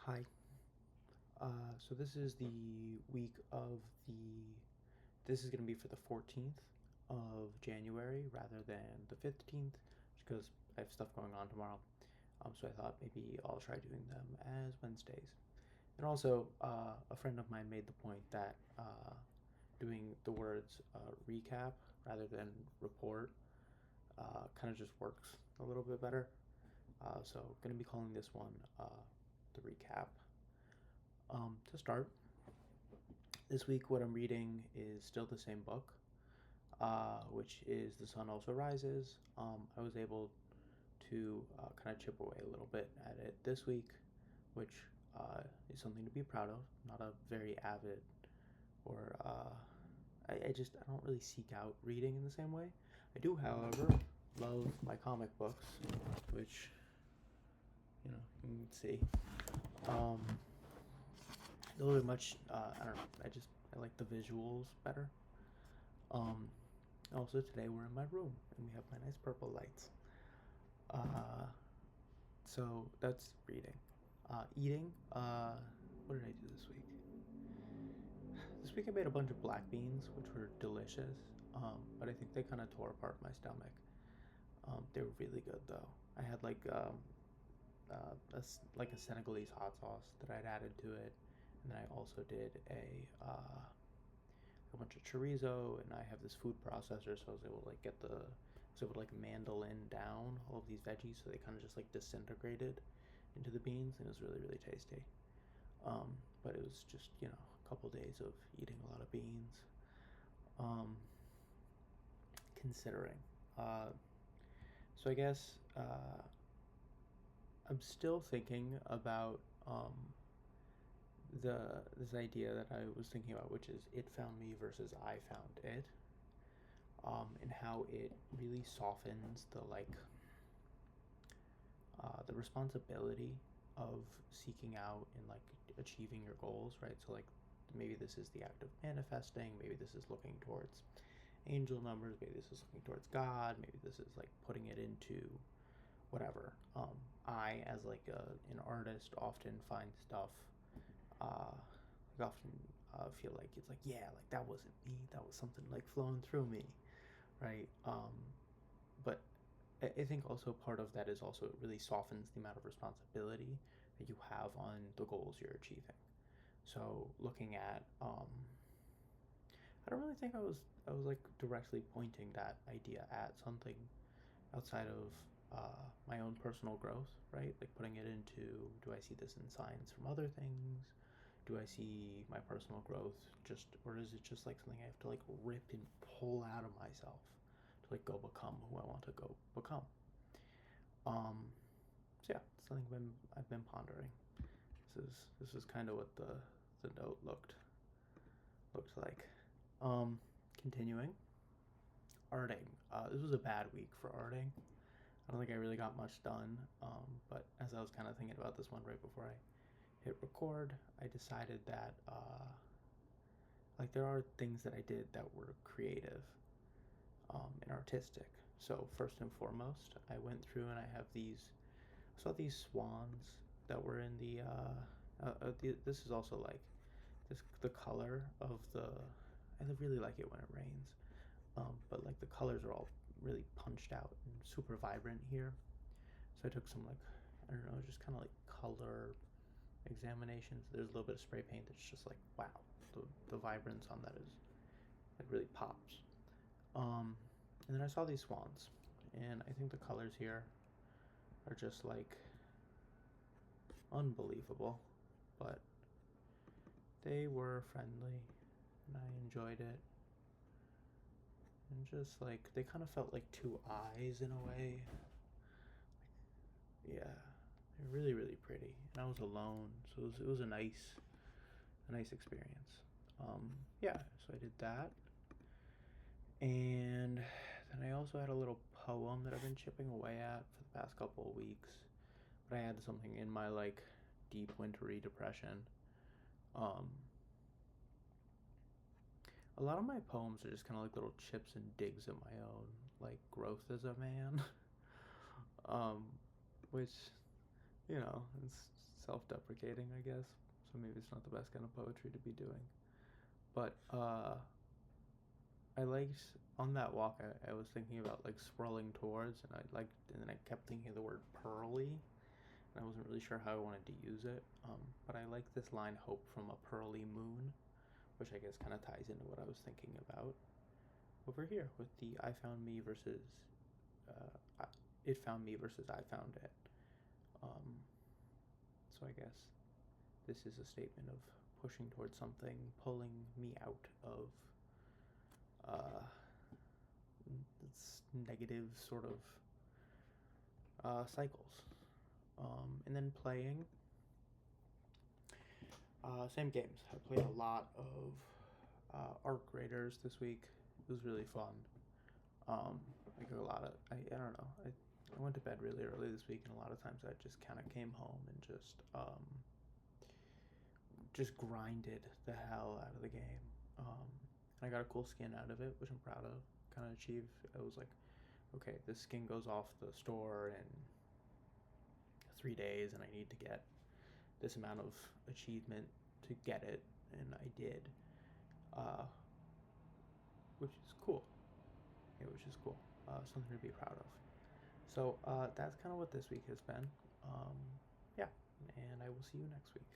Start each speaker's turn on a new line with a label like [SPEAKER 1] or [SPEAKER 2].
[SPEAKER 1] Hi. So this is the week of this is going to be for the 14th of January rather than the 15th, just because I have stuff going on tomorrow. So I thought maybe I'll try doing them as Wednesdays. And also, a friend of mine made the point that doing the words recap rather than report kind of just works a little bit better. So going to be calling this one the recap. To start, this week what I'm reading is still the same book, which is The Sun Also Rises. I was able to kind of chip away a little bit at it this week, which is something to be proud of. I'm not a very avid or I don't really seek out reading in the same way. I do, however, love my comic books, which you can see. Um, a little bit much. I don't know. I like the visuals better. Um, Also today we're in my room and we have my nice purple lights. So that's reading. Eating. What did I do this week? This week I made a bunch of black beans, which were delicious. But I think they kind of tore apart my stomach. They were really good though. I had like a Senegalese hot sauce that I'd added to it, and then I also did a bunch of chorizo, and I have this food processor, so I was able to mandolin down all of these veggies, so they kind of just like disintegrated into the beans, and it was really really tasty. But it was just a couple days of eating a lot of beans. Um, Considering, so I guess I'm still thinking about the this idea that I was thinking about, which is it found me versus I found it, and how it really softens the responsibility of seeking out and like achieving your goals, right? So like maybe this is the act of manifesting, maybe this is looking towards angel numbers, maybe this is looking towards God, maybe this is like putting it into whatever. I, as like an artist, often find stuff. I often feel like it's like, yeah, like that wasn't me. That was something like flowing through me, right? But I think also part of that is also it really softens the amount of responsibility that you have on the goals you're achieving. So looking at, I don't really think I was like directly pointing that idea at something outside of my own personal growth, right? Like putting it into, do I see this in signs from other things? Do I see my personal growth or is it just like something I have to like rip and pull out of myself to like go become who I want to go become? So yeah, it's something I've been pondering. This is kind of what the note looked like. Continuing, arting. This was a bad week for arting. I don't think I really got much done. But as I was kind of thinking about this one right before I hit record, I decided that like there are things that I did that were creative and artistic. So first and foremost, I went through and I saw these swans that were in this is also like the color of I really like it when it rains. But like the colors are all really punched out and super vibrant here. So I took some like, I don't know, just kind of like color examinations. There's a little bit of spray paint that's just like, wow, the vibrance on that is, it really pops. And then I saw these swans, and I think the colors here are just like unbelievable, but they were friendly, and I enjoyed it. And just like, they kind of felt like two eyes in a way. Yeah, they're really, really pretty. And I was alone, so it was a nice experience. Yeah, so I did that. And then I also had a little poem that I've been chipping away at for the past couple of weeks. But I had something in my like deep wintry depression. Um, a lot of my poems are just kind of like little chips and digs at my own like growth as a man. um, which it's self-deprecating, I guess. So maybe it's not the best kind of poetry to be doing. But I liked on that walk. I was thinking about like swirling towards, and then I kept thinking of the word pearly, and I wasn't really sure how I wanted to use it. But I like this line, "Hope from a pearly moon," which I guess kind of ties into what I was thinking about over here with the I found me versus it found me versus I found it. Um, so I guess this is a statement of pushing towards something, pulling me out of it's negative sort of cycles. And then playing, same games. I played a lot of Arc Raiders this week. It was really fun. I got a lot of I don't know. I went to bed really early this week, and a lot of times I just kind of came home and just grinded the hell out of the game. And I got a cool skin out of it, which I'm proud of. Kind of achieved. I was like, okay, this skin goes off the store in 3 days, and I need to get this amount of achievement to get it, and I did, uh, which is cool. Yeah, which is cool. Something to be proud of. So that's kind of what this week has been. Yeah, and I will see you next week.